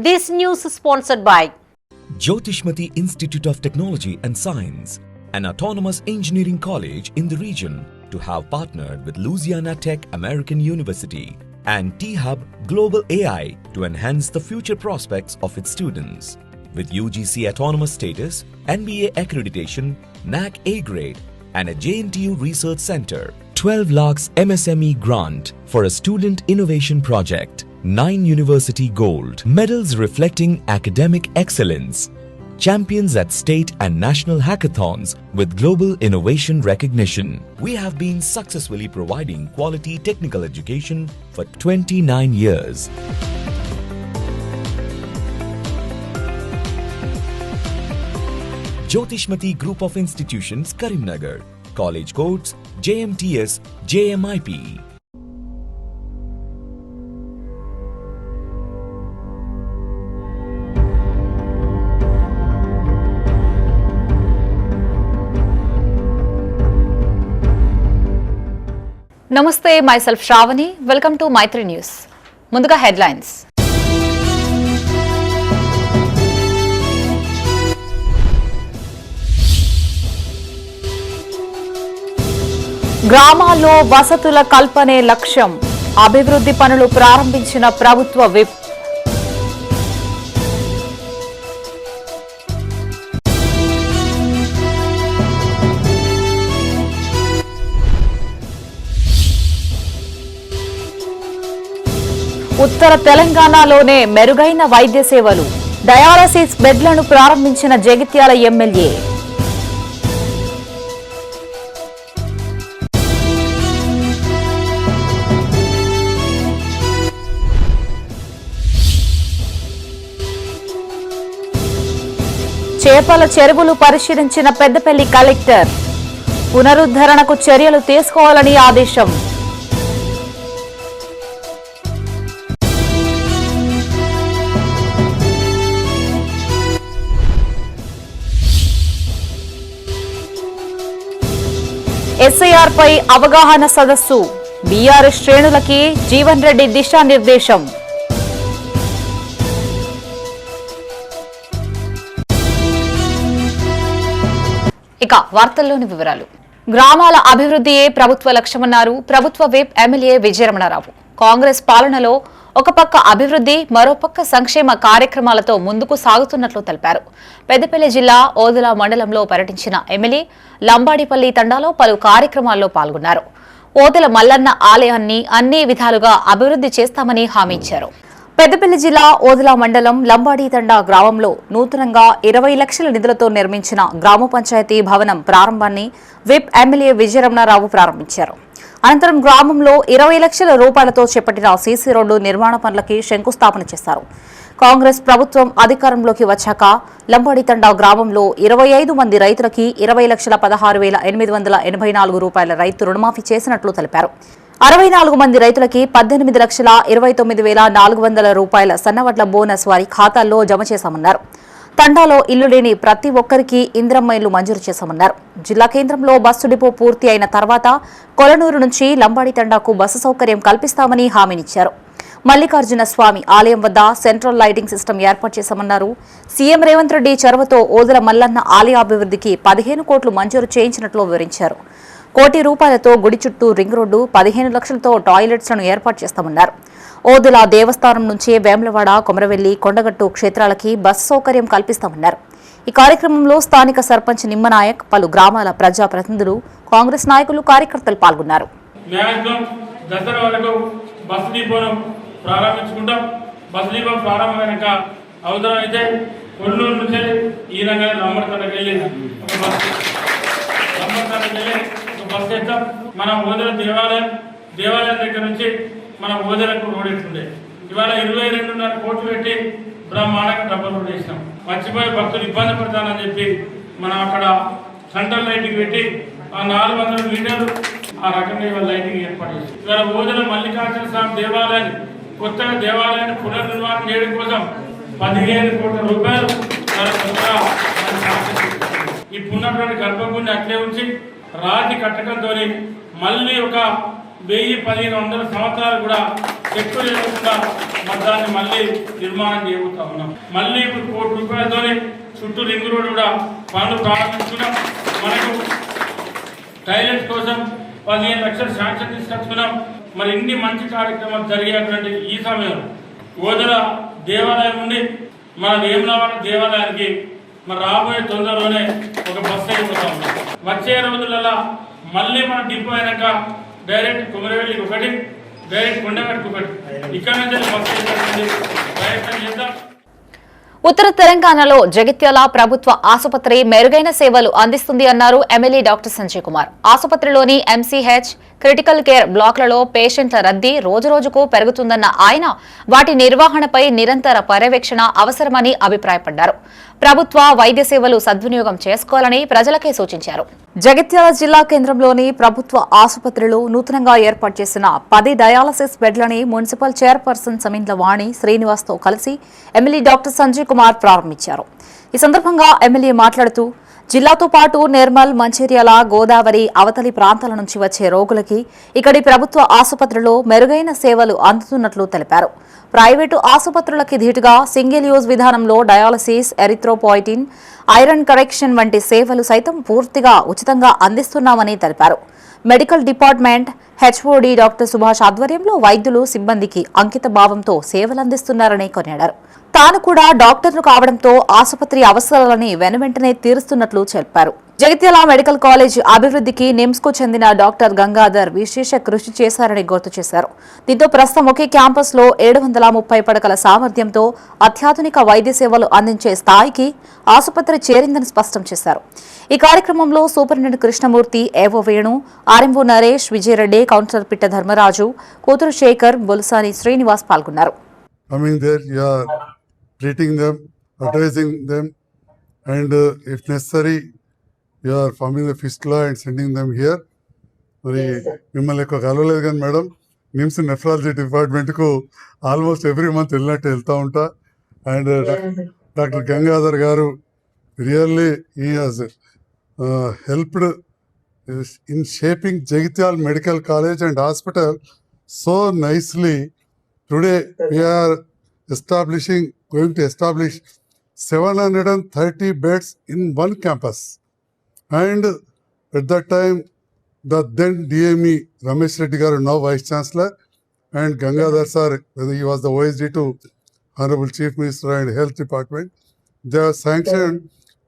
This news is sponsored by Jyotishmati Institute of Technology and Science, an autonomous engineering college in the region, to have partnered with Louisiana Tech American University and T-Hub Global AI to enhance the future prospects of its students. With UGC autonomous status, NBA accreditation, NAC A grade, and a JNTU research center, 12 lakhs MSME grant for a student innovation project, 9 university gold medals reflecting academic excellence, champions at state and national hackathons with global innovation recognition. We have been successfully providing quality technical education for 29 years. Jyotishmati Group of Institutions, Karimnagar. College codes JMTS, JMIP. Namaste, myself Shravani. Welcome to Maitri News. Munduga headlines. గ్రామాల్లో వసతుల కల్పనే లక్ష్యం. అభివృద్ధి పనులు ప్రారంభించిన ప్రభుత్వ whip. ఉత్తర తెలంగాణలోనే మెరుగైన వైద్య సేవలు. డయాలసిస్ బెడ్లను ప్రారంభించిన జగిత్యాల ఎమ్మెల్యే. చేపల చెరువులు పరిశీలించిన పెద్దపల్లి కలెక్టర్. పునరుద్ధరణకు చర్యలు తీసుకోవాలని ఆదేశం. ఎస్ఐఆర్ పై అవగాహన సదస్సు. బీఆర్ఎస్ శ్రేణులకి జీవన్ రెడ్డి దిశానిర్దేశం. ఇక వార్తల్లోని వివరాలు. గ్రామాల అభివృద్ధియే ప్రభుత్వ లక్ష్యమన్నారు ప్రభుత్వ విప్ ఎమ్మెల్యే విజయరమణారావు. కాంగ్రెస్ పాలనలో ఒక పక్క అభివృద్ధి, మరోపక్క సంక్షేమ కార్యక్రమాలతో ముందుకు సాగుతున్నట్లు తెలిపారు. పెద్దపల్లి జిల్లా ఓదెల మండలంలో పర్యటించిన ఎమ్మెల్యే లంబాడిపల్లి తండాలో పలు కార్యక్రమాల్లో పాల్గొన్నారు. ఓదెల మల్లన్న ఆలయాన్ని అన్ని విధాలుగా అభివృద్ధి చేస్తామని హామీ ఇచ్చారు. పెద్దపల్లి జిల్లా ఓదెల మండలం లంబాడి తండా గ్రామంలో నూతనంగా 20 లక్షల నిధులతో నిర్మించిన గ్రామ పంచాయతీ భవనం ప్రారంభాన్ని విప్ ఎమ్మెల్యే విజయరమణారావు ప్రారంభించారు. అనంతరం గ్రామంలో 20 లక్షల రూపాయలతో చేపట్టిన సీసీ రోడ్డు నిర్మాణ పనులకి శంకుస్థాపన చేశారు. కాంగ్రెస్ ప్రభుత్వం అధికారంలోకి వచ్చాక లంబాడి తండా గ్రామంలో 25 మంది రైతులకి 20,16,884 రూపాయల రైతు రుణమాఫీ చేసినట్లు తెలిపారు. 64 మంది రైతులకి 18,29,400 రూపాయల సన్నవడ్ల బోనస్ వారి ఖాతాల్లో జమ చేశామన్నారు. తండాలో ఇల్లు లేని ప్రతి ఒక్కరికి ఇంద్రమ్మ ఇల్లు మంజూరు చేశామన్నారు. జిల్లా కేంద్రంలో బస్సు డిపో పూర్తి అయిన తర్వాత కొలనూరు నుంచి లంబాడి తండాకు బస్సు సౌకర్యం కల్పిస్తామని హామీనిచ్చారు. మల్లికార్జున స్వామి ఆలయం వద్ద సెంట్రల్ లైటింగ్ సిస్టమ్ ఏర్పాటు చేశామన్నారు. సీఎం రేవంత్ రెడ్డి చొరవతో ఓదెల మల్లన్న ఆలయ అభివృద్ధికి 15 కోట్లు మంజూరు చేయించినట్లు వివరించారు. 1 కోటి రూపాయలతో గుడి చుట్టూ రింగ్ రోడ్డు, 15 లక్షలతో టాయిలెట్స్లను ఏర్పాటు చేస్తామన్నారు. ఓదెల దేవస్థానం నుంచి వేములవాడ, కొమరవెల్లి, కొండగట్టు క్షేత్రాలకి బస్సు సౌకర్యం కల్పిస్తామన్నారు. ఈ కార్యక్రమంలో స్థానిక సర్పంచ్ నిమ్మనాయక్, పలు గ్రామాల ప్రజా ప్రతినిధులు, కాంగ్రెస్ నాయకులు, కార్యకర్తలు పాల్గొన్నారు. మన ఓదెల దేవాలయం దగ్గర నుంచి మన ఓదెలకు రోడ్ ఎట్టుండే ఇవాళ 22.5 కోట్లు పెట్టి బ్రహ్మాండంగా డబ్బులు రోడ్ వేసినాం. మర్చిపోయి భక్తులు ఇబ్బంది పడతానని చెప్పి మనం అక్కడ సెంట్రల్ లైటింగ్ పెట్టి 400 మీటర్లు ఆ రకంగా ఇవాళ లైటింగ్ ఏర్పాటు చేసి ఇవాళ ఓదెల మల్లికార్జున స్వామి దేవాలయాన్ని కొత్తగా దేవాలయాన్ని పునర్నిర్మాణం చేయడం కోసం 15 కోట్ల రూపాయలు ఇప్పుడున్నటువంటి గర్భగుడిని అట్లే ఉంచి రాతి కట్టకంతో మళ్ళీ ఒక 1000-1500 సంవత్సరాలు కూడా చెక్కు లేకుండా దాన్ని మళ్ళీ నిర్మాణం చేయబోతా ఉన్నాం. మళ్ళీ ఇప్పుడు ₹1 కోటితోనే చుట్టూ రింగ్ రోడ్ కూడా పనులు ప్రారంభించుకున్నాం. మనకు టాయిలెట్స్ కోసం 15 లక్షలు శాంక్షన్ తీసుకొచ్చుకున్నాం. మరి ఇన్ని మంచి కార్యక్రమాలు జరిగేటువంటి ఈ సమయంలో ఓదెల దేవాలయం నుండి మన వేములవాడ దేవాలయానికి మరి రాబోయే తొందరలోనే ఒక బస్సు అయిపోతా ఉన్నాం. వచ్చే రోజులలో మళ్ళీ మన డిపో అయినాక డైరెక్ట్ కుమరవెల్లికి ఒకటి, డైరెక్ట్ కొండగట్టుకు ఒకటి, ఇక్కడ నుంచి బస్సు అయిపోతుంది. ప్రయత్నం చేద్దాం. ఉత్తర తెలంగాణలో జగిత్యాల ప్రభుత్వ ఆసుపత్రి మెరుగైన సేవలు అందిస్తుంది అన్నారు ఎమ్మెల్యే డాక్టర్ సంజయ్ కుమార్. ఆసుపత్రిలోని ఎంసీహెచ్, క్రిటికల్ కేర్ బ్లాక్లలో పేషెంట్ల రద్దీ రోజురోజుకు పెరుగుతుందన్న ఆయన వాటి నిర్వహణపై నిరంతర పర్యవేక్షణ అవసరమని అభిప్రాయపడ్డారు. ప్రభుత్వ వైద్య సేవలు సద్వినియోగం చేసుకోవాలని ప్రజలకే సూచించారు. జగిత్యాల జిల్లా కేంద్రంలోని ప్రభుత్వ ఆసుపత్రిలో నూతనంగా ఏర్పాటు చేసిన 10 డయాలసిస్ బెడ్లని మున్సిపల్ చైర్పర్సన్ సమిండ్ల వాణి శ్రీనివాస్తో కలిసి ఎమ్మెల్యే డాక్టర్ సంజయ్ కుమార్ ప్రారంభించారు. ఈ సందర్భంగా ఎమ్మెల్యే మాట్లాడుతూ జిల్లాతో పాటు నిర్మల్, మంచిర్యాల, గోదావరి అవతలి ప్రాంతాల నుంచి వచ్చే రోగులకి ఇక్కడి ప్రభుత్వ ఆసుపత్రిలో మెరుగైన సేవలు అందుతున్నట్లు తెలిపారు. ప్రైవేటు ఆసుపత్రులకి ధీటుగా సింగిల్ యూజ్ విధానంలో డయాలసిస్, ఎరిథ్రోపాయిటిన్, ఐరన్ కరెక్షన్ వంటి సేవలు సైతం పూర్తిగా ఉచితంగా అందిస్తున్నామని తెలిపారు. Medical department HOD doctor Subhash ఆధ్వర్యంలో వైద్యులు సిబ్బందికి అంకిత భావంతో సేవలందిస్తున్నారని కొనియాడారు. తాను కూడా డాక్టర్లు కావడంతో ఆసుపత్రి అవసరాలని వెనువెంటనే తీరుస్తున్నట్లు చెప్పారు. జగిత్యాల మెడికల్ కాలేజ్ అభివృద్ధికి నిమ్స్ కు చెందిన డాక్టర్ గంగాధర్ విశేష కృషి చేశారని గుర్తు చేశారు. దీంతో ప్రస్తుతం ఒకే క్యాంపస్ లో 730 పడకల సామర్థ్యంతో అత్యాధునిక వైద్య సేవలు అందించే స్థాయికి ఆసుపత్రి చేరిందని స్పష్టం చేశారు. ఈ కార్యక్రమంలో సూపరింటెండెంట్ కృష్ణమూర్తి, ఏవో వేణు, ఆర్ఎంఓ నరేష్, విజయరెడ్డి, కౌన్సిలర్ పిట్ట ధర్మరాజు, కూతురు శేఖర్, బొలుసాని శ్రీనివాస్ పాల్గొన్నారు. Treating them, advising them, and if necessary, you are forming the fistula and sending them here. మరి మిమ్మల్ని ఎక్కువ కలవలేదు కానీ మేడం, నిమ్స్ నెఫ్రాలజీ డిపార్ట్మెంట్కు ఆల్మోస్ట్ ఎవ్రీ మంత్ వెళ్ళినట్టు వెళ్తూ ఉంటా. And doctor Gangadhar garu really he has helped in shaping Jagtial medical college and hospital so nicely. Today we're going to establish 730 beds in one campus. And at that time, the then DME Ramesh Reddy garu, now Vice Chancellor, and Gangadhar sir, he was the OSD to Honorable Chief Minister and Health Department, they have sanctioned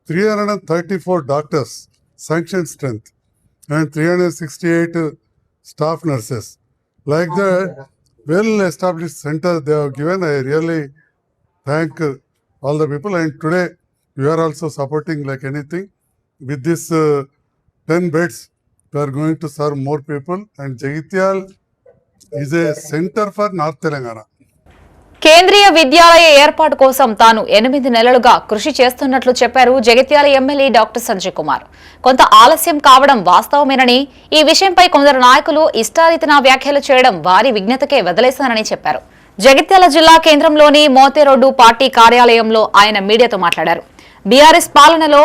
334 doctors, sanctioned strength, and 368 staff nurses. Like that, well-established center they have given. I really thank all the people, and today you are also supporting like anything. With this 10 beds, we are going to serve more people, and Jagityal is a center for North Telangana. Kendriya Vidyalaya ఏర్పాటు కోసం తాను 8 నెలలుగా కృషి చేస్తున్నట్లు చెప్పారు Jagtial MLA doctor Sanjay Kumar. కొంత ఆలస్యం కావడం వాస్తవమేనని, ఈ విషయంపై కొందరు నాయకులు ఇష్టారీతన వ్యాఖ్యలు చేయడం వారి విజ్ఞతకే వదిలేశానని చెప్పారు. జగిత్యాల జిల్లా కేంద్రంలోని మోతేరోడ్డు పార్టీ కార్యాలయంలో ఆయన మీడియాతో మాట్లాడారు. బీఆర్ఎస్ పాలనలో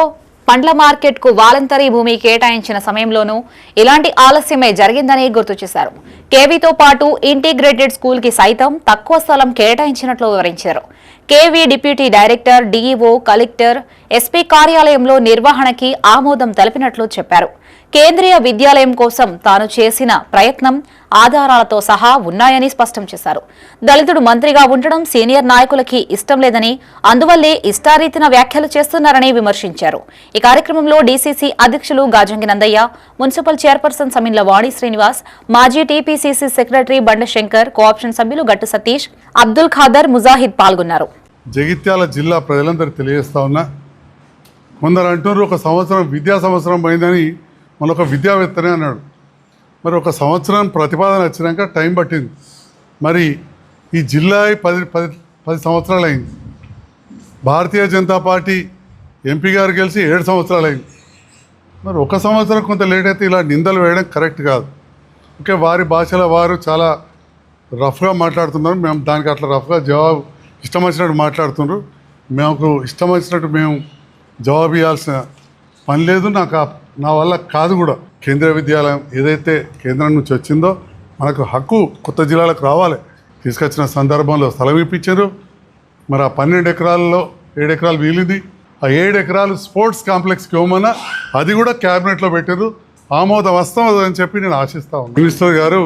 పండ్ల మార్కెట్ కు వాలంటరీ భూమి కేటాయించిన సమయంలోనూ ఇలాంటి ఆలస్యమే జరిగిందని గుర్తు చేశారు. కేవీతో పాటు ఇంటిగ్రేటెడ్ స్కూల్ కి సైతం తక్కువ స్థలం కేటాయించినట్లు వివరించారు. KV deputy director, DEO, collector, SP కార్యాలయంలో నిర్వహణకి ఆమోదం తెలిపినట్లు చెప్పారు. కేంద్రీయ విద్యాలయం కోసం తాను చేసిన ప్రయత్నం ఆధారాలతో సహా ఉన్నాయని స్పష్టం చేశారు. దళితుడు మంత్రిగా ఉండడం సీనియర్ నాయకులకి ఇష్టం లేదని, అందువల్లే ఇష్టారీతిన వ్యాఖ్యలు చేస్తున్నారని విమర్శించారు. ఈ కార్యక్రమంలో డీసీసీ అధ్యక్షులు గాజంగి నందయ్య, మున్సిపల్ చైర్పర్సన్ సమిండ్ల వాణి శ్రీనివాస్, మాజీ టీపీసీసీ సెక్రటరీ బండశంకర్, కోఆప్షన్ సభ్యులు గట్టు సతీష్, అబ్దుల్ ఖాదర్, ముజాహిద్ పాల్గొన్నారు. జగిత్యాల జిల్లా ప్రజలందరికీ తెలియజేస్తా ఉన్నా, కొందరు అంటున్నారు ఒక సంవత్సరం విద్యా సంవత్సరం పోయిందని, మనొక విద్యావేత్తనే అన్నాడు. మరి ఒక సంవత్సరం ప్రతిపాదన వచ్చినాక టైం పట్టింది. మరి ఈ జిల్లా 10 సంవత్సరాలు అయింది. భారతీయ జనతా పార్టీ ఎంపీ గారు గెలిచి 7 సంవత్సరాలు అయింది. మరి ఒక సంవత్సరం కొంత లేట్ అయితే ఇలా నిందలు వేయడం కరెక్ట్ కాదు. ఓకే, వారి భాషలో వారు చాలా రఫ్గా మాట్లాడుతున్నారు. మేము దానికి అట్లా రఫ్గా జవాబు ఇష్టం వచ్చినట్టు మాట్లాడుతున్నారు. మాకు ఇష్టం వచ్చినట్టు మేము జవాబు ఇవ్వాల్సిన పని లేదు. నా వల్ల కాదు కూడా. కేంద్రీయ విద్యాలయం ఏదైతే కేంద్రం నుంచి వచ్చిందో మనకు హక్కు కొత్త జిల్లాలకు రావాలి. తీసుకొచ్చిన సందర్భంలో స్థలం ఇప్పించారు. మరి ఆ 12 ఎకరాల్లో 7 ఎకరాలు మిగిలింది. ఆ 7 ఎకరాలు స్పోర్ట్స్ కాంప్లెక్స్కి ఇవ్వమన్నా అది కూడా క్యాబినెట్లో పెట్టారు. ఆమోదం వస్తామని చెప్పి నేను ఆశిస్తా ఉన్నాను. మినిస్టర్ గారు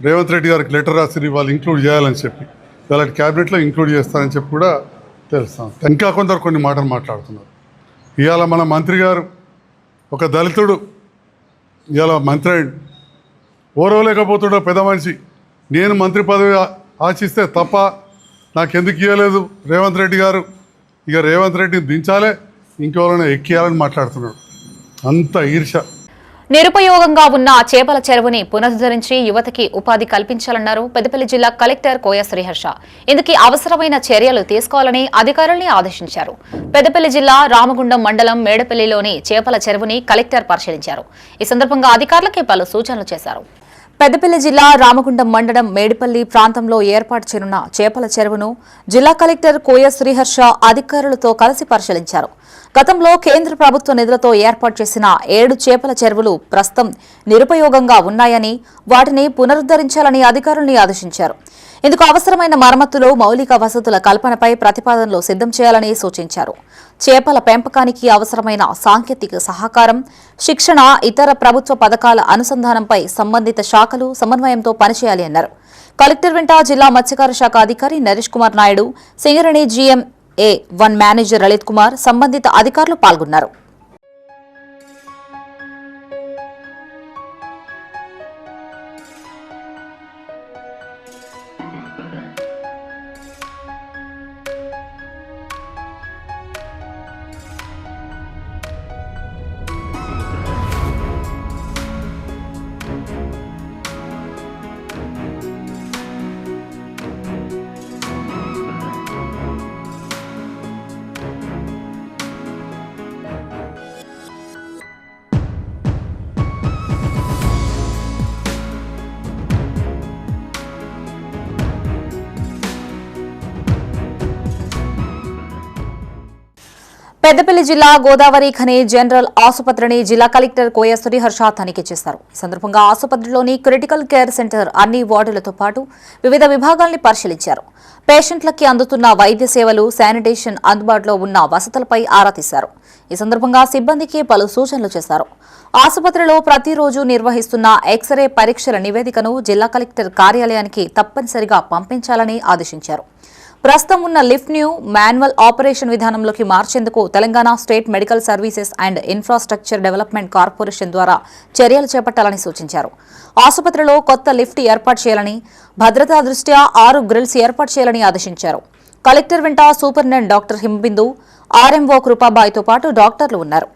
రేవంత్ రెడ్డి గారికి లెటర్ రాసి వాళ్ళు ఇంక్లూడ్ చేయాలని చెప్పి వాళ్ళకి క్యాబినెట్లో ఇంక్లూడ్ చేస్తారని చెప్పి కూడా తెలుస్తాను. ఇంకా కొందరు కొన్ని మాటలు మాట్లాడుతున్నారు. ఇవాళ మన మంత్రి గారు ఒక దళితుడు ఇవాళ మంత్రి అయ్యిండు. ఓరవలేకపోతుండో పెద్ద మనిషి. నేను మంత్రి పదవి ఆశిస్తే తప్ప నాకెందుకు ఇవ్వలేదు రేవంత్ రెడ్డి గారు, ఇక రేవంత్ రెడ్డిని దించాలే ఇంకెవరైనా ఎక్కియాలని మాట్లాడుతున్నాడు. అంత ఈర్ష. నిరుపయోగంగా ఉన్న చేపల చెరువుని పునరుద్ధరించి యువతకి ఉపాధి కల్పించాలన్నారు పెద్దపల్లి జిల్లా కలెక్టర్ కోయ శ్రీహర్ష. ఇందుకు అవసరమైన చర్యలు తీసుకోవాలని అధికారుల్ని ఆదేశించారు. పెద్దపల్లి జిల్లా రామగుండం మండలం మేడపల్లిలోని చేపల చెరువుని కలెక్టర్ పరిశీలించారు. ఈ సందర్భంగా అధికారులకి పలు సూచనలు చేశారు. పెద్దపల్లి జిల్లా రామగుండం మండలం మేడిపల్లి ప్రాంతంలో ఏర్పాటు చేయనున్న చేపల చెరువును జిల్లా కలెక్టర్ కోయ శ్రీహర్ష అధికారులతో కలిసి పరిశీలించారు. గతంలో కేంద్ర ప్రభుత్వ నిధులతో ఏర్పాటు చేసిన 7 చేపల చెరువులు ప్రస్తుతం నిరుపయోగంగా ఉన్నాయని, వాటిని పునరుద్ధరించాలని అధికారుల్ని ఆదేశించారు. ఇందుకు అవసరమైన మరమ్మతులు, మౌలిక వసతుల కల్పనపై ప్రతిపాదనలు సిద్ధం చేయాలని సూచించారు. చేపల పెంపకానికి అవసరమైన సాంకేతిక సహకారం, శిక్షణ, ఇతర ప్రభుత్వ పథకాల అనుసంధానంపై సంబంధిత శాఖలు సమన్వయంతో పనిచేయాలి అన్నారు. కలెక్టర్ వెంట జిల్లా మత్స్యకార శాఖ అధికారి నరేష్ కుమార్ నాయుడు, సింగరేణి GMA1 మేనేజర్ లలిత్ కుమార్, సంబంధిత అధికారులు పాల్గొన్నారు. పెద్దపల్లి జిల్లా గోదావరి ఖని జనరల్ ఆసుపత్రిని జిల్లా కలెక్టర్ కోయ శ్రీహర్ష తనిఖీ చేశారు. ఈ సందర్భంగా ఆసుపత్రిలోని క్రిటికల్ కేర్ సెంటర్ అన్ని వార్డులతో పాటు వివిధ విభాగాల్ని పరిశీలించారు. పేషెంట్లకి అందుతున్న వైద్య సేవలు, శానిటేషన్, అందుబాటులో ఉన్న వసతులపై ఆరా తీశారు. ఈ సందర్భంగా సిబ్బందికి పలు సూచనలు చేశారు. ఆసుపత్రిలో ప్రతిరోజు నిర్వహిస్తున్న ఎక్స్రే పరీక్షల నివేదికను జిల్లా కలెక్టర్ కార్యాలయానికి తప్పనిసరిగా పంపించాలని ఆదేశించారు. ప్రస్తుతం ఉన్న లిఫ్ట్ న్యూ మాన్యువల్ ఆపరేషన్ విధానంలోకి మార్చేందుకు Telangana state medical services and infrastructure development corporation ద్వారా చర్యలు చేపట్టాలని సూచించారు. ఆసుపత్రిలో కొత్త లిఫ్ట్ ఏర్పాటు చేయాలని, భద్రతా దృష్ట్యా 6 గ్రిల్స్ ఏర్పాటు చేయాలని ఆదేశించారు. కలెక్టర్ వెంట సూపరింటెండెంట్ డాక్టర్ హిమబిందు, RMO కృపాబాయితో పాటు డాక్టర్లు ఉన్నారు.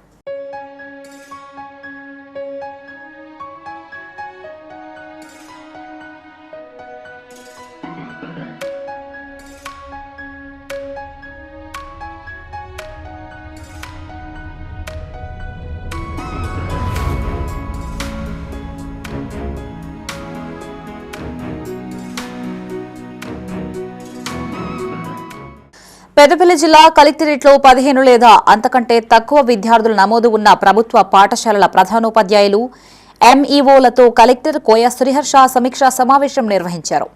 పెద్దపల్లి జిల్లా కలెక్టరేట్లో 15 లేదా అంతకంటే తక్కువ విద్యార్థుల నమోదు ఉన్న ప్రభుత్వ పాఠశాలల ప్రధానోపాధ్యాయులు, MEOలతో కలెక్టర్ కోయ శ్రీహర్ష సమీక్షా సమావేశం నిర్వహించారు.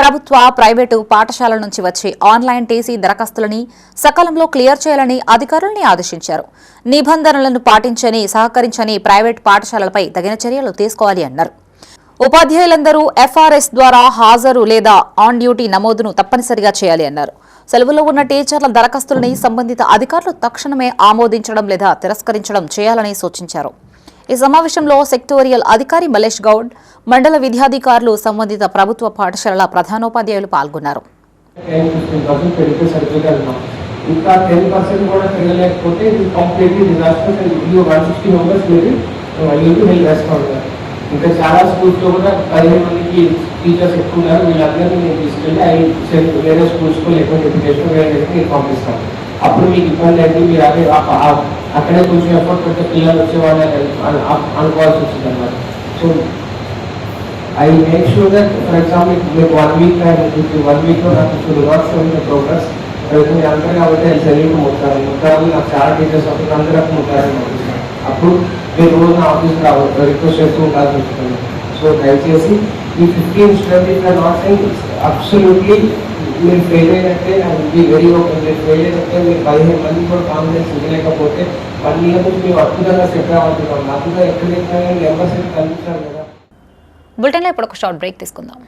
ప్రభుత్వ, ప్రైవేటు పాఠశాలల నుంచి వచ్చే ఆన్లైన్ TC దరఖాస్తులని సకాలంలో క్లియర్ చేయాలని అధికారుల్ని ఆదేశించారు. నిబంధనలను పాటించని, సహకరించని ప్రైవేట్ పాఠశాలలపై తగిన చర్యలు తీసుకోవాలి అన్నారు. ఉపాధ్యాయులందరూ FRS ద్వారా హాజరు లేదా ఆన్ డ్యూటీ నమోదును తప్పనిసరిగా చేయాలి అన్నారు. సెలవులో ఉన్న టీచర్ల దరఖాస్తులని సంబంధిత అధికారులు తక్షణమే ఆమోదించడం లేదా తిరస్కరించడం చేయాలని సూచించారు. ఈ సమావేశంలో సెక్టోరియల్ అధికారి మలేష్ గౌడ్, మండల విద్యాధికారులు, సంబంధిత ప్రభుత్వ పాఠశాలల ప్రధానోపాధ్యాయులు పాల్గొన్నారు. ఇంకా చాలా స్కూల్స్లో కూడా 15 మందికి టీచర్స్ ఎక్కువ ఉన్నారు. వీళ్ళందరినీ నేను తీసుకెళ్ళి వేరే స్కూల్స్లో లేకపోతే ఎడ్యుకేషన్ వేరే పంపిస్తాను. అప్పుడు మీకు ఇబ్బంది అయితే మీరు అక్కడే కొంచెం ఎఫర్ట్ పెడితే పిల్లలు వచ్చే వాళ్ళని అనుకోవాల్సి వస్తుంది అన్నమాట. So I make sure that for example మీకు 1 వీక్ టైం ఉంటుంది. 1 వీక్లో నాకు రివార్డ్స్ అయిన ప్రోగ్రెస్ మీరు అంటారు కాబట్టి అది చదివింపు ముట్టారు. నాకు చాలా టీచర్స్ అప్పుడు అందరూ ముట్టారని పంపిస్తాను. అప్పుడు మీరు రోజు నా ఆఫీస్కి రిక్వెస్ట్ చేస్తూ ఉండాల్సి వస్తుంది. సో దయచేసి ఈ 15 students are not saying absolutely మీరు ఫెయిల్ అయినట్టే. I will be very open. మీరు ఫెయిల్ అయినట్టే. మీరు 15 మంది కూడా కాన్ఫిడెన్స్ ఇవ్వలేకపోతే 1 year నుంచి మేము అద్భుతంగా సెటిల్ అవుతున్నాం. అద్భుతంగా ఎక్కడైతే నెంబర్స్ అయితే కనిపిస్తారు కదా. బులెటిన్లో ఇప్పుడు ఒక షార్ట్ బ్రేక్ తీసుకుందాం.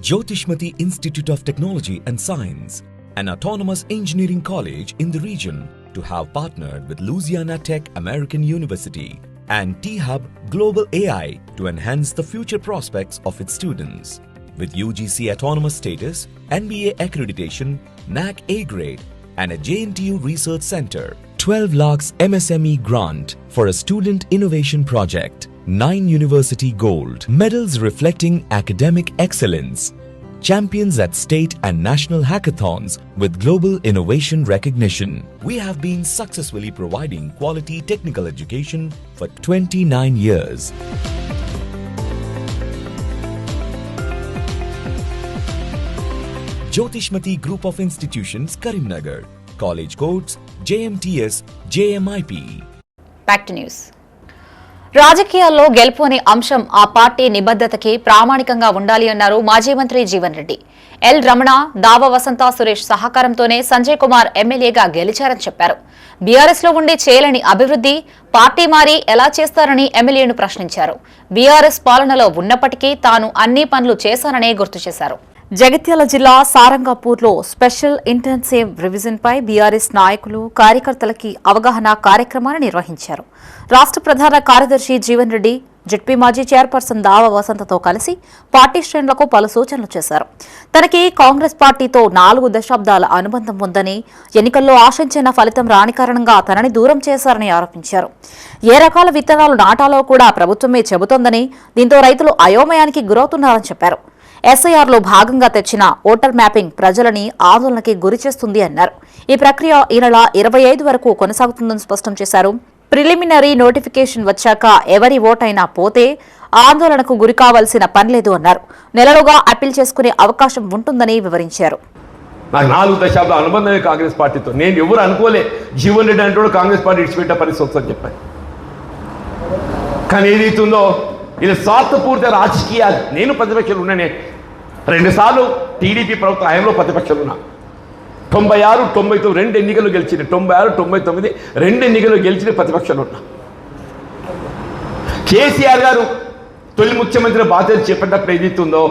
Jyotishmati Institute of Technology and Science, an autonomous engineering college in the region, to have partnered with Louisiana Tech American University and T-Hub Global AI to enhance the future prospects of its students. With UGC autonomous status, NBA accreditation, NAC A grade, and a JNTU research center, 12 lakhs MSME grant for a student innovation project, 9 university gold, medals reflecting academic excellence, champions at state and national hackathons with global innovation recognition. We have been successfully providing quality technical education for 29 years. Jyotishmati Group of Institutions, Karimnagar. College codes JMTS, JMIP. Back to news. రాజకీయాల్లో గెలుపు అనే అంశం ఆ party నిబద్ధతకి ప్రామాణికంగా ఉండాలి అన్నారు మాజీ Mantri Jeevan Reddy. L Ramana, దావ వసంత సురేష్ సహకారంతోనే సంజయ్ కుమార్ ఎమ్మెల్యేగా గెలిచారని చెప్పారు. బీఆర్ఎస్ లో ఉండి చేయలేని అభివృద్ధి పార్టీ మారి ఎలా చేస్తారని ఎమ్మెల్యేను ప్రశ్నించారు. బీఆర్ఎస్ పాలనలో ఉన్నప్పటికీ తాను అన్ని పనులు చేశానని గుర్తు చేశారు. జగిత్యాల జిల్లా సారంగపూర్లో స్పెషల్ ఇంటెన్సివ్ రివిజన్ పై బీఆర్ఎస్ నాయకులు, కార్యకర్తలకి అవగాహన కార్యక్రమాన్ని నిర్వహించారు. రాష్ట్ర ప్రధాన కార్యదర్శి జీవన్ రెడ్డి జెడ్పీ మాజీ చైర్పర్సన్ దావ వసంతతో కలిసి పార్టీ శ్రేణులకు పలు సూచనలు చేశారు. తనకి కాంగ్రెస్ పార్టీతో 4 దశాబ్దాల అనుబంధం ఉందని, ఎన్నికల్లో ఆశించిన ఫలితం రాని కారణంగా తనని దూరం చేశారని ఆరోపించారు. ఏ రకాల విత్తనాలు నాటాలో కూడా ప్రభుత్వమే చెబుతోందని, దీంతో రైతులు అయోమయానికి గురవుతున్నారని చెప్పారు. ఎస్ఐఆర్లో భాగంగా తెచ్చిన ఓటర్ మ్యాపింగ్ ప్రజలని ఆందోళనకి గురిచేస్తుంది అన్నారు. ఈ ప్రక్రియ ఈ నెల 25 వరకు కొనసాగుతుందని స్పష్టం చేశారు. ప్రిలిమినరీ నోటిఫికేషన్ వచ్చాక ఎవరి ఓటైనా పోతే ఆందోళనకు గురి కావాల్సిన పనిలేదు అన్నారు. నెలలుగా అప్పీల్ చేసుకునే అవకాశం ఉంటుందని వివరించారు. నాకు 4 దశాబ్దాల అనుబంధమే కాంగ్రెస్ పార్టీతో. నేను ఎవరు అనుకోలే జీవన్ రెడ్డి అంటే కాంగ్రెస్ పార్టీ ఇచ్చిపెట్టే పరిస్థితి వస్తుందని చెప్పాను. కానీ ఏదైతుందో ఇది స్వార్థపూర్తి రాజకీయాలు. నేను ప్రతిపక్షాలు ఉన్నానే 2 సార్లు టీడీపీ ప్రభుత్వ హయాంలో ప్రతిపక్షాలు ఉన్నా. 96, 99 2 ఎన్నికలు గెలిచిన, 96, 99 2 ఎన్నికలు గెలిచిన ప్రతిపక్షాలు ఉన్నా. కేసీఆర్ గారు తొలి ముఖ్యమంత్రి బాధ్యత చేపట్టినప్పుడు ఏదైతుందో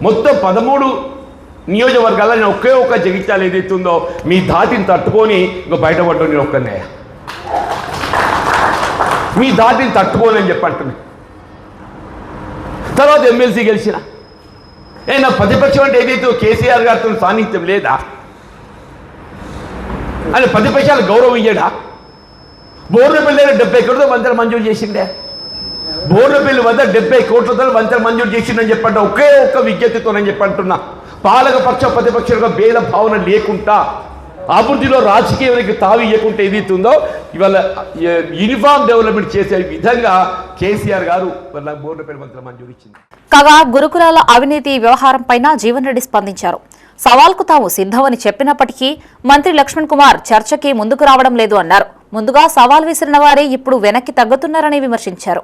మొత్తం 13 నియోజకవర్గాల్లో నేను ఒకే ఒక్క జగిత్యాల ఏదైతుందో మీ ధాటిని తట్టుకొని ఇంకా బయటపడ్డా నేను ఒక్కనే. మీ ధాటిని తట్టుకోనని చెప్పంటున్నాను. తర్వాత ఎమ్మెల్సీ గెలిచిన. నా ప్రతిపక్షం అంటే ఏదైతే కేసీఆర్ గారితో సాన్నిహిత్యం లేదా? అని ప్రతిపక్షాలు గౌరవం ఇయ్యడా? బోర్నపల్లి 70 కోట్లతో వంతెన మంజూరు చేసిండే. బోర్నపల్లి వద్ద 70 కోట్లతో వంతెన మంజూరు చేసిండని చెప్పంటే ఒకే ఒక్క విజ్ఞప్తితోనని చెప్పంటున్నా. పాలక పక్ష ప్రతిపక్షాలుగా భేద భావన లేకుండా, అభివృద్ధిలో రాజకీయానికి తావి ఇవ్వకుంటే ఏదైతుందో ఇవాళ యూనిఫామ్ డెవలప్మెంట్ చేసే విధంగా కేసీఆర్ గారు వాళ్ళ బోర్నపల్లి వంతెన మంజూరు ఇచ్చింది. కాగా గురుకులాల అవినీతి వ్యవహారంపై జీవన్ రెడ్డి స్పందించారు. సవాల్కు తాము సిద్ధమని చెప్పినప్పటికీ మంత్రి లక్ష్మణ్ కుమార్ చర్చకి ముందుకు రావడం లేదు అన్నారు. ముందుగా సవాల్ విసిరిన వారే ఇప్పుడు వెనక్కి తగ్గుతున్నారని విమర్శించారు.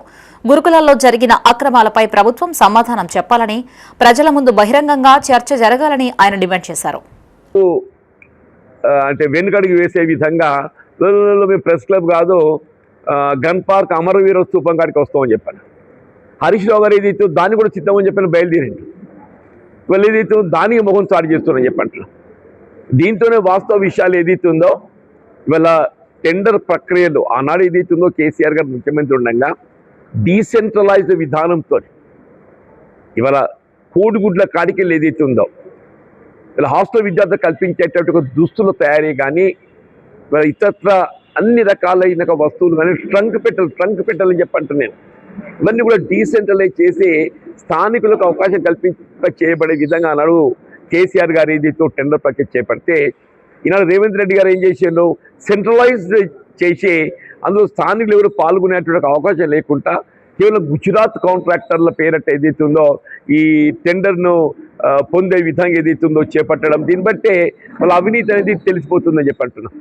గురుకులాల్లో జరిగిన అక్రమాలపై ప్రభుత్వం సమాధానం చెప్పాలని, ప్రజల ముందు బహిరంగంగా చర్చ జరగాలని ఆయన డిమాండ్ చేశారు. అంటే వెనుకడుగు వేసే విధంగా మేము ప్రెస్ క్లబ్ కాదు గన్ పార్క్ అమరవీర స్తూపం కాడికి వస్తామని చెప్పాను. హరీష్ రావు గారు ఏదైతే దాన్ని కూడా సిద్ధమని చెప్పిన బయలుదేరింది. వాళ్ళు ఏదైతే దానికి ముఖం చాటు చేస్తున్నారని చెప్పంటున్నాం. దీంతోనే వాస్తవ విషయాలు ఏదైతుందో ఇవాళ టెండర్ ప్రక్రియలో ఆనాడు ఏదైతుందో కేసీఆర్ గారు ముఖ్యమంత్రి ఉండగా డీసెంట్రలైజ్డ్ విధానంతో ఇవాళ కోడిగుడ్ల కాడికెళ్ళి ఏదైతే ఉందో ఇలా హాస్టల్ విద్యార్థులు కల్పించేటటువంటి ఒక దుస్తుల తయారీ కానీ ఇవాళ ఇతరత్ర అన్ని రకాలైన వస్తువులు కానీ ట్రంక్ పెట్టాలని చెప్పంటున్నాను నేను. ఇవన్నీ కూడా డీసెంట్రలైజ్ చేసి స్థానికులకు అవకాశం చేయబడే విధంగా అన్నాడు కేసీఆర్ గారు ఏదైతే టెండర్ ప్రక్రియ చేపడితే, ఈనాడు రేవంత్ రెడ్డి గారు ఏం చేసిండు, సెంట్రలైజ్డ్ చేసి అందులో స్థానికులు ఎవరు పాల్గొనేటువంటి అవకాశం లేకుండా కేవలం గుజరాత్ కాంట్రాక్టర్ల పేరట ఏదైతే ఉందో ఈ టెండర్ను పొందే విధంగా ఏదైతే ఉందో చేపట్టడం, దీన్ని బట్టే వాళ్ళ అవినీతి అనేది తెలిసిపోతుందని చెప్పంటున్నాం.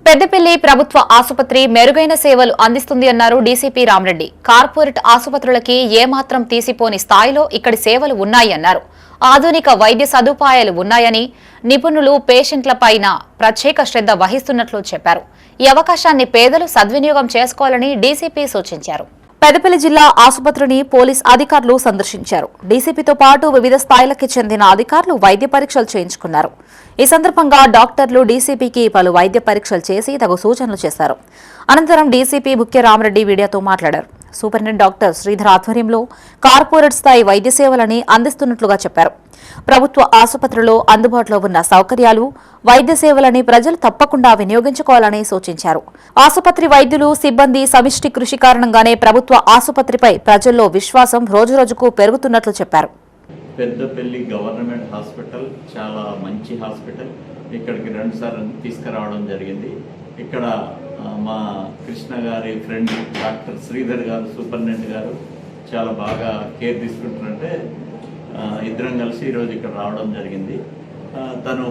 పెద్దపల్లి ప్రభుత్వ ఆసుపత్రి మెరుగైన సేవలు అందిస్తుంది అన్నారు డీసీపీ రామరెడ్డి. కార్పొరేట్ ఆసుపత్రులకి ఏమాత్రం తీసిపోని స్థాయిలో ఇక్కడి సేవలు ఉన్నాయి అన్నారు. ఆధునిక వైద్య సదుపాయాలు ఉన్నాయని, నిపుణులు పేషెంట్లపైన ప్రత్యేక శ్రద్ధ వహిస్తున్నట్లు చెప్పారు. ఈ అవకాశాన్ని పేదలు సద్వినియోగం చేసుకోవాలని డీసీపీ సూచించారు. పెద్దపల్లి జిల్లా ఆసుపత్రిని పోలీస్ అధికారులు సందర్శించారు. డీసీపీతో పాటు వివిధ స్థాయిలకు చెందిన అధికారులు వైద్య పరీక్షలు చేయించుకున్నారు. ఈ సందర్భంగా డాక్టర్లు డీసీపీకి పలు వైద్య పరీక్షలు చేసి తగు సూచనలు చేశారు. అనంతరం డీసీపీ ముఖ్య రామరెడ్డి మీడియాతో మాట్లాడారు. సూపరింటెండెంట్ డాక్టర్ శ్రీధర్ ఆధ్వర్యంలో కార్పొరేట్ స్థాయి వైద్య సేవలని అందిస్తున్నట్లుగా చెప్పారు. ప్రభుత్వ ఆసుపత్రిలో అందుబాటులో ఉన్న సౌకర్యాలు, వైద్య సేవలని ప్రజలు తప్పకుండా వినియోగించుకోవాలని సూచించారు. ఆసుపత్రి వైద్యులు, సిబ్బంది సమిష్టి కృషి కారణంగానే ప్రభుత్వ ఆసుపత్రిపై ప్రజల్లో విశ్వాసం రోజురోజుకు పెరుగుతున్నట్లు చెప్పారు. పెద్దపల్లి గవర్నమెంట్ హాస్పిటల్ చాలా మంచి హాస్పిటల్. ఇక్కడికి 2 సార్లు తీసుకురావడం జరిగింది. ఇక్కడ మా కృష్ణ గారి ఫ్రెండ్ డాక్టర్ శ్రీధర్ గారు, సూపరింటెండెంట్ గారు చాలా బాగా కేర్ తీసుకుంటున్నారంటే ఇద్దరం కలిసి ఈరోజు ఇక్కడ రావడం జరిగింది. తను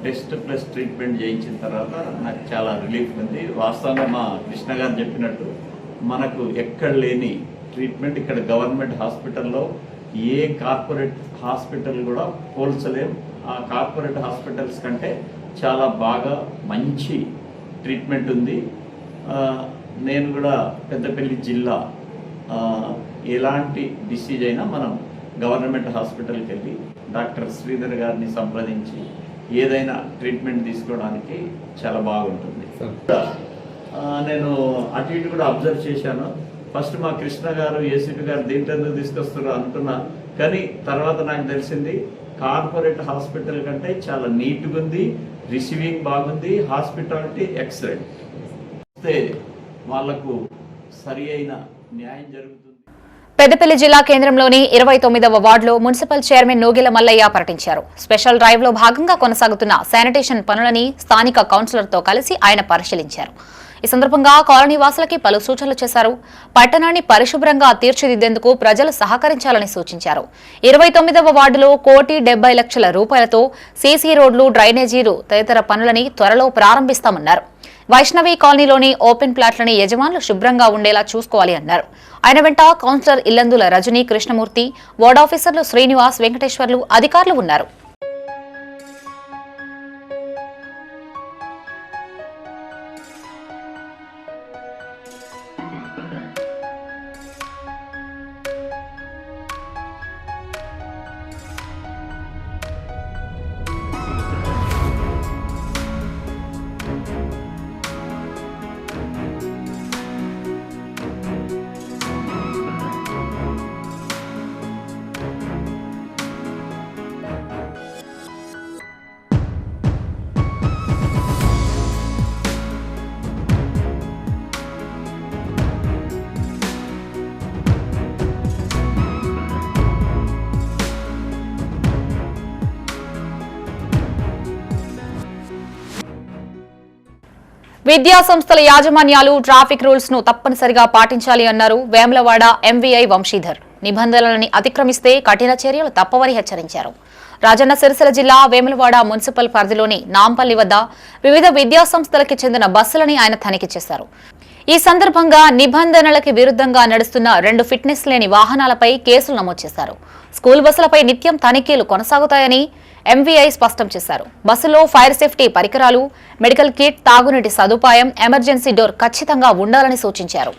టెస్ట్ ప్లస్ ట్రీట్మెంట్ చేయించిన తర్వాత నాకు చాలా రిలీఫ్ ఉంది. వాస్తవంగా మా కృష్ణ గారు చెప్పినట్టు మనకు ఎక్కడ లేని ట్రీట్మెంట్ ఇక్కడ గవర్నమెంట్ హాస్పిటల్లో ఏ కార్పొరేట్ హాస్పిటల్ కూడా పోల్చలేం. ఆ కార్పొరేట్ హాస్పిటల్స్ కంటే చాలా బాగా మంచి ట్రీట్మెంట్ ఉంది. నేను కూడా పెద్దపల్లి జిల్లా ఎలాంటి డిసీజ్ అయినా మనం గవర్నమెంట్ హాస్పిటల్కి వెళ్ళి డాక్టర్ శ్రీధర్ గారిని సంప్రదించి ఏదైనా ట్రీట్మెంట్ తీసుకోవడానికి చాలా బాగుంటుంది. నేను అటు ఇటు కూడా అబ్జర్వ్ చేశాను. ఫస్ట్ మా కృష్ణ గారు, ఏసీపీ గారు దీంట్లో ఎందుకు తీసుకొస్తున్నారు అనుకున్నా, కానీ తర్వాత నాకు తెలిసింది కార్పొరేట్ హాస్పిటల్ కంటే చాలా నీట్గా ఉంది, రిసీవింగ్ బాగుంది, హాస్పిటాలిటీ ఎక్సలెంట్. వాళ్లకు సరి అయిన న్యాయం జరుగుతుంది. పెద్దపల్లి జిల్లా కేంద్రంలోని 29వ వార్డులో మున్సిపల్ చైర్మన్ నోగిల మల్లయ్య పర్యటించారు. స్పెషల్ డ్రైవ్ లో భాగంగా కొనసాగుతున్న శానిటేషన్ పనులని స్థానిక కౌన్సిలర్తో కలిసి ఆయన పరిశీలించారు. ఈ సందర్భంగా కాలనీ వాసులకి పలు సూచనలు చేశారు. పట్టణాన్ని పరిశుభ్రంగా తీర్చిదిద్దేందుకు ప్రజలు సహకరించాలని సూచించారు. 29వ వార్డులో 1,70,00,000 రూపాయలతో సీసీ రోడ్లు, డ్రైనేజీలు తదితర పనులని త్వరలో ప్రారంభిస్తామన్నారు. వైష్ణవి కాలనీలోని ఓపెన్ ప్లాట్లని యజమానులు శుభ్రంగా ఉండేలా చూసుకోవాలి అన్నారు. ఆయన వెంట కౌన్సిలర్ ఇల్లందుల రజనీ, కృష్ణమూర్తి, వార్డు ఆఫీసర్లు శ్రీనివాస్, వెంకటేశ్వర్లు అధికారులు ఉన్నారు. విద్యా సంస్థల యాజమాన్యాలు ట్రాఫిక్ రూల్స్ ను తప్పనిసరిగా పాటించాలి అన్నారు వేములవాడ ఎంవీఐ వంశీధర్. నిబంధనలని అతిక్రమిస్తే కఠిన చర్యలు తప్పవని హెచ్చరించారు. రాజన్న సిరిసిల్ల జిల్లా వేములవాడ మున్సిపల్ పరిధిలోని నాంపల్లి వద్ద వివిధ విద్యా సంస్థలకి చెందిన బస్సులని ఆయన తనిఖీ చేశారు. ఈ సందర్భంగా నిబంధనలకి విరుద్ధంగా నడుస్తున్న 2 ఫిట్నెస్ లేని వాహనాలపై కేసులు నమోదు చేశారు. స్కూల్ బస్సులపై నిత్యం తనిఖీలు కొనసాగుతాయని ఎంవీఐ స్పష్టం చేశారు. బస్సులో ఫైర్ సేఫ్టీ పరికరాలు, మెడికల్ కిట్, తాగునీటి సదుపాయం, ఎమర్జెన్సీ డోర్ ఖచ్చితంగా ఉండాలని సూచించారు.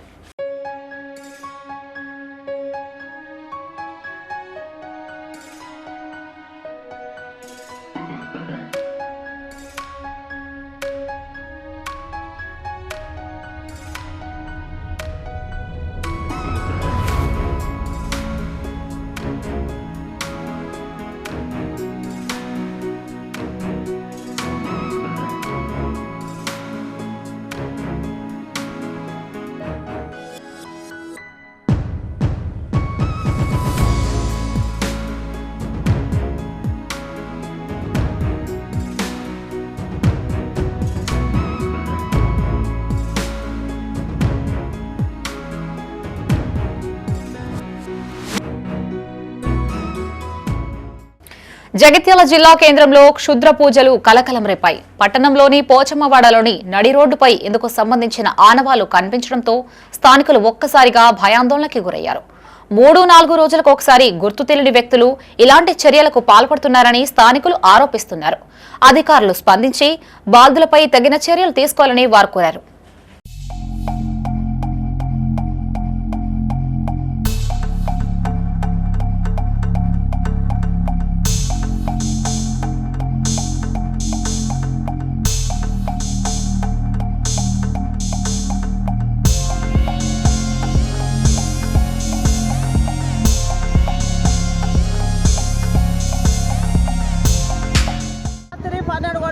జగిత్యాల జిల్లా కేంద్రంలో క్షుద్ర పూజలు కలకలం రేపాయి. పట్టణంలోని పోచమ్మవాడలోని నడి రోడ్డుపై ఇందుకు సంబంధించిన ఆనవాళ్లు కనిపించడంతో స్థానికులు ఒక్కసారిగా భయాందోళనకి గురయ్యారు. 3-4 రోజులకు ఒకసారి గుర్తు తెలియని వ్యక్తులు ఇలాంటి చర్యలకు పాల్పడుతున్నారని స్థానికులు ఆరోపిస్తున్నారు. అధికారులు స్పందించి బాధితులపై తగిన చర్యలు తీసుకోవాలని వారు కోరారు.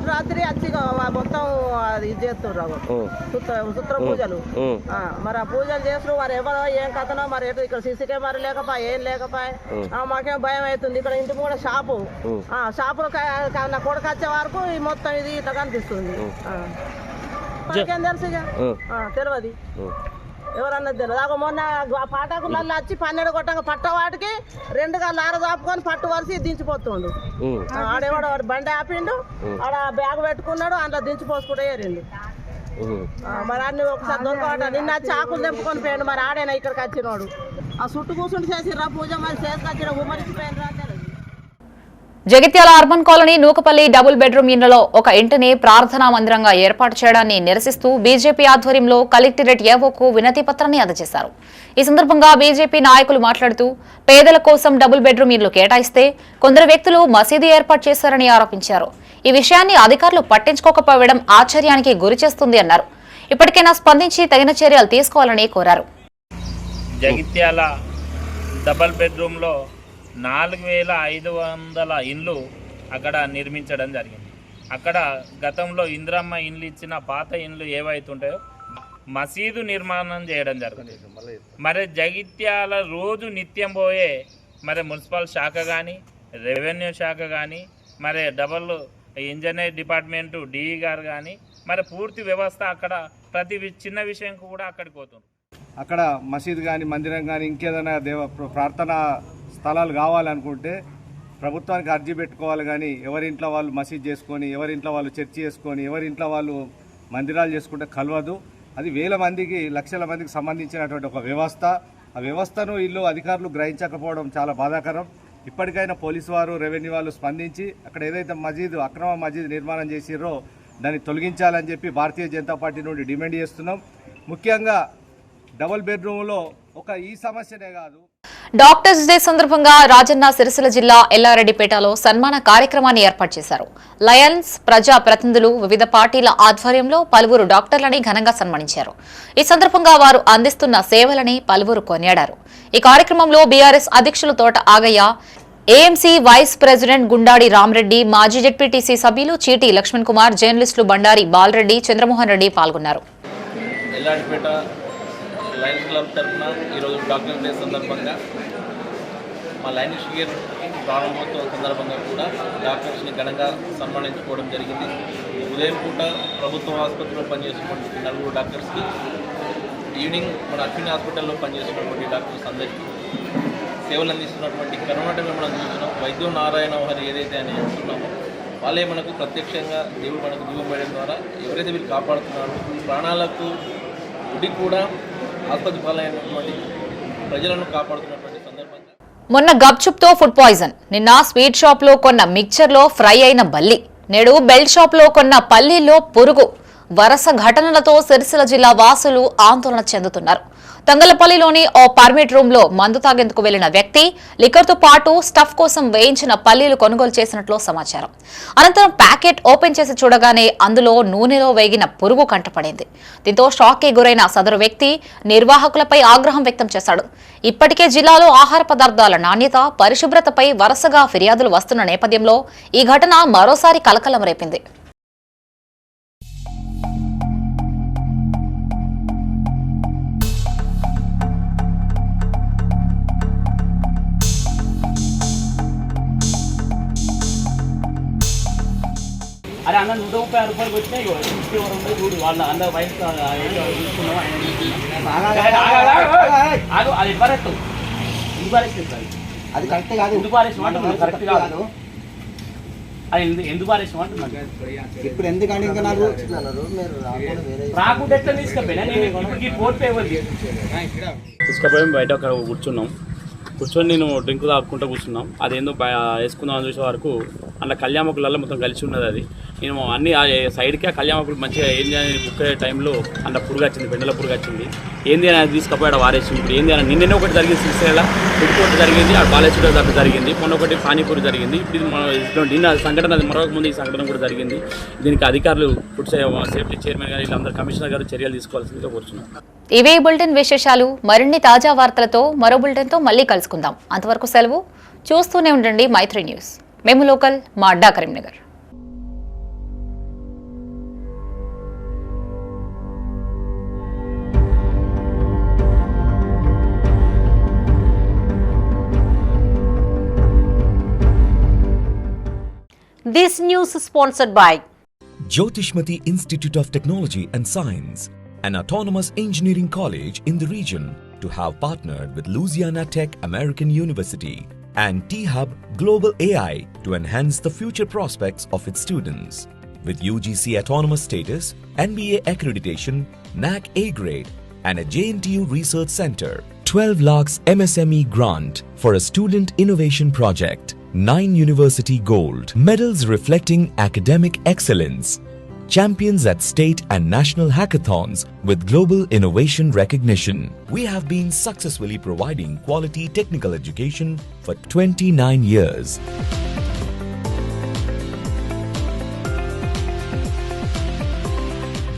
రాత్రి వచ్చి మొత్తం ఇది చేస్తున్నారు సూత్ర పూజలు. మరి ఆ పూజలు చేస్తారు. మరి ఎవరో ఏం కథనో మరి ఇక్కడ సీసీ కెమెరా లేకపోయా ఏం లేకపోయా మాకేం భయం అవుతుంది. ఇక్కడ ఇంటి కూడా షాపులు నా కొడుకు వచ్చే వరకు ఈ మొత్తం ఇది ఇట్లా కనిపిస్తుంది. మాకేం తెలుసు ఇక తెలియదు ఎవరన్నది తెలియదు. మొన్న పాటాకులలో వచ్చి 12 కొట్టంగా పట్టవాటికి 2 గంటలు ఆరదాపుకొని పట్టు వలసి దించిపోతుండు. ఆడేవాడు వాడు బండి ఆపిండు, ఆడ బ్యాగ్ పెట్టుకున్నాడు, అందులో దించిపోసుకుంటే ఏరిండు. మరి అన్ని ఒకసారి దొరకవాట నిన్న వచ్చి ఆకులు తెంపుకొని పోయాడు. మరి ఆడేనా ఇక్కడికి వచ్చినోడు ఆ చుట్టూ కూర్చుండి చేసిర్రా పూజ మరి చేసుకొచ్చిన ఉమ్మరిపోయిన రా. Jagtial urban colony Nukapalli double bedroom ఇళ్లలో ఒక ఇంటిని ప్రార్థనా మందిరంగా ఏర్పాటు చేయడాన్ని నిరసిస్తూ బీజేపీ ఆధ్వర్యంలో కలెక్టరేట్ ఏవోకు వినతి పత్రాన్ని అందజేశారు. ఈ సందర్భంగా బీజేపీ నాయకులు మాట్లాడుతూ పేదల కోసం డబుల్ బెడ్రూమ్ ఇళ్లు కేటాయిస్తే కొందరు వ్యక్తులు మసీదు ఏర్పాటు చేశారని ఆరోపించారు. ఈ విషయాన్ని అధికారులు పట్టించుకోకపోవడం ఆశ్చర్యానికి గురిచేస్తుంది అన్నారు. ఇప్పటికైనా స్పందించి తగిన చర్యలు తీసుకోవాలని కోరారు. జగిత్యాల డబుల్ బెడ్రూమ్లో 4500 ఇండ్లు అక్కడ నిర్మించడం జరిగింది. అక్కడ గతంలో ఇందిరమ్మ ఇండ్లు ఇచ్చిన పాత ఇండ్లు ఏవైతుంటాయో మసీదు నిర్మాణం చేయడం జరిగింది. మరి జగిత్యాల రోజు నిత్యం పోయే మరి మున్సిపల్ శాఖ కానీ రెవెన్యూ శాఖ కానీ మరి డబల్ ఇంజనీర్ డిపార్ట్మెంటు డిఈ గారు కానీ మరి పూర్తి వ్యవస్థ అక్కడ ప్రతి చిన్న విషయం కూడా అక్కడికి పోతుంది. అక్కడ మసీదు కానీ మందిరం కానీ ఇంకేదైనా ప్రార్థన స్థలాలు కావాలనుకుంటే ప్రభుత్వానికి అర్జీ పెట్టుకోవాలి. కానీ ఎవరింట్లో వాళ్ళు మసీద్ చేసుకొని, ఎవరింట్లో వాళ్ళు చర్చి చేసుకొని, ఎవరింట్లో వాళ్ళు మందిరాలు చేసుకుంటే కలవదు. అది వేల మందికి, లక్షల మందికి సంబంధించినటువంటి ఒక వ్యవస్థ. ఆ వ్యవస్థను వీళ్ళు అధికారులు గ్రహించకపోవడం చాలా బాధాకరం. ఇప్పటికైనా పోలీసు వారు, రెవెన్యూ వాళ్ళు స్పందించి అక్కడ ఏదైతే అక్రమ మసీదు నిర్మాణం చేసిర్రో దాన్ని తొలగించాలని చెప్పి భారతీయ జనతా పార్టీ నుండి డిమాండ్ చేస్తున్నాం. ముఖ్యంగా డబుల్ బెడ్రూమ్లో ఒక ఈ సమస్యనే కాదు. డాక్టర్స్ డే సందర్భంగా రాజన్న సిరిసిల్ల జిల్లా ఎల్లారెడ్డిపేటలో సన్మాన కార్యక్రమాన్ని ఏర్పాటు చేశారు. లయన్స్ ప్రజా ప్రతినిధులు వివిధ పార్టీల ఆధ్వర్యంలో పలువురు డాక్టర్లని ఘనంగా సన్మానించారు. ఈ సందర్భంగా వారు అందిస్తున్న సేవలని పలువురు కొనియాడారు. ఈ కార్యక్రమంలో బీఆర్ఎస్ అధ్యక్షులు Thota Agaiah, AMC vice president Gundadi Ramareddy, మాజీ జెడ్పీటీసీ సభ్యులు చీటి లక్ష్మణ్ కుమార్, జర్నలిస్టులు బండారి బాలరెడ్డి, చంద్రమోహన్ రెడ్డి పాల్గొన్నారు. లయన్స్ క్లబ్ తరఫున ఈరోజు డాక్టర్ డే సందర్భంగా మా లయన్స్ ఇయర్ ప్రారంభోత్సవం సందర్భంగా కూడా డాక్టర్స్ని ఘనంగా సన్మానించుకోవడం జరిగింది. ఉదయం పూట ప్రభుత్వ ఆసుపత్రిలో పనిచేసినటువంటి 4 డాక్టర్స్కి, ఈవినింగ్ మన అశ్విని హాస్పిటల్లో పనిచేసినటువంటి డాక్టర్స్ అందరికీ సేవలు అందిస్తున్నటువంటి కరోనా టైంలో మనం చూస్తున్నాం. వైద్యం నారాయణ వారు ఏదైతే అని అంటున్నామో వాళ్ళే మనకు ప్రత్యక్షంగా దేవుడు మనకు దీపం వేయడం ద్వారా ఎవరైతే వీళ్ళు కాపాడుతున్నారో ప్రాణాలకు ఉడి కూడా ఆసుపత్రి పాలైనటువంటి ప్రజలను కాపాడుతున్నటువంటి సందర్భంగా మొన్న గప్చుప్ తో ఫుడ్ పాయిజన్, నిన్న స్వీట్ షాప్ లో కొన్న మిక్చర్ లో ఫ్రై అయిన బల్లి, నేడు బెల్ట్ షాప్ లో కొన్న పల్లీలో పురుగు. వరుస ఘటనలతో సిరిసిల్ల జిల్లా వాసులు ఆందోళన చెందుతున్నారు. తంగలపల్లిలోని ఓ పర్మిట్ రూమ్ లో మందు తాగేందుకు వెళ్లిన వ్యక్తి లిక్కర్తో పాటు స్టఫ్ కోసం వేయించిన పల్లీలు కొనుగోలు చేసినట్లు సమాచారం. అనంతరం ప్యాకెట్ ఓపెన్ చేసి చూడగానే అందులో నూనెలో వేగిన పురుగు కంటపడింది. దీంతో షాక్కి గురైన సదరు వ్యక్తి నిర్వాహకులపై ఆగ్రహం వ్యక్తం చేశాడు. ఇప్పటికే జిల్లాలో ఆహార పదార్థాల నాణ్యత, పరిశుభ్రతపై వరుసగా ఫిర్యాదులు వస్తున్న నేపథ్యంలో ఈ ఘటన మరోసారి కలకలం రేపింది. అరే అన్న 136 రూపాయలు వచ్చినాయి. 50 చూడు వాళ్ళ అందరూ వయసు తీసుకున్నాం. అది ఇవ్వరెట్టు, అది కరెక్ట్ కాదు. కరెక్ట్ కాదు. అది ఎందుకు పారేసాం అంటున్నాను. ఇప్పుడు ఎందుకంటే ఇంకా నాకు రాకుండా ఎట్లా తీసుకపోయినా నేను ఇప్పటికి పోతే ఎవరికి తీసుకుపోయి బయట అక్కడ కూర్చొని నేను డ్రింక్ తాక్కుంటూ కూర్చున్నాం. అదేందో వేసుకుందాం అని చూసే వరకు అలా కళ్యామకులలో మొత్తం కలిసి ఉన్నది. అది నేను అన్ని సైడ్కి ఆ కళ్యామకులు మంచిగా ఏంది అని బుక్ అయ్యే టైంలో అందులో పురుగు వచ్చింది, పెండల పురుగు వచ్చింది. ఏంది అని అది తీసుకుపోయి అక్కడ వారేసి ఇప్పుడు ఏంది అని నిన్నే ఒకటి జరిగింది, సిరిసిల్ల ఒకటి జరిగింది, ఆ కాలేజ్ అక్కడ జరిగింది, మొన్న ఒకటి పానీపూరి జరిగింది. ఇప్పుడు నిన్న సంఘటన అది మరొక ముందు ఈ సంఘటన కూడా జరిగింది. దీనికి అధికారులు ఫుడ్ సేఫ్టీ చైర్మన్ గారు వీళ్ళందరూ కమిషనర్ గారు చర్యలు తీసుకోవాల్సిందిగా కోరుతున్నాం. ఇవే బులెటిన్ విశేషాలు. మరిన్ని తాజా వార్తలతో మరో బులెటిన్తో మళ్ళీ కలుసుకుందాం. అంతవరకు సెలవు. చూస్తూనే ఉండండి మైత్రి న్యూస్. మేము లోకల్, మా అడ్డా Karimnagar. This news is sponsored by Jyotishmati Institute of Technology and Science, an autonomous engineering college in the region, to have partnered with Louisiana Tech American University and T-Hub Global AI to enhance the future prospects of its students. With UGC autonomous status, NBA accreditation, NAC A grade, and a JNTU research center, 12 lakhs MSME grant for a student innovation project, 9 university gold medals reflecting academic excellence, champions at state and national hackathons with global innovation recognition. We have been successfully providing quality technical education for 29 years.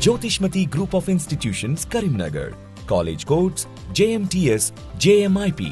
Jyotishmati Group of Institutions, Karimnagar. College codes JMTS, JMIP.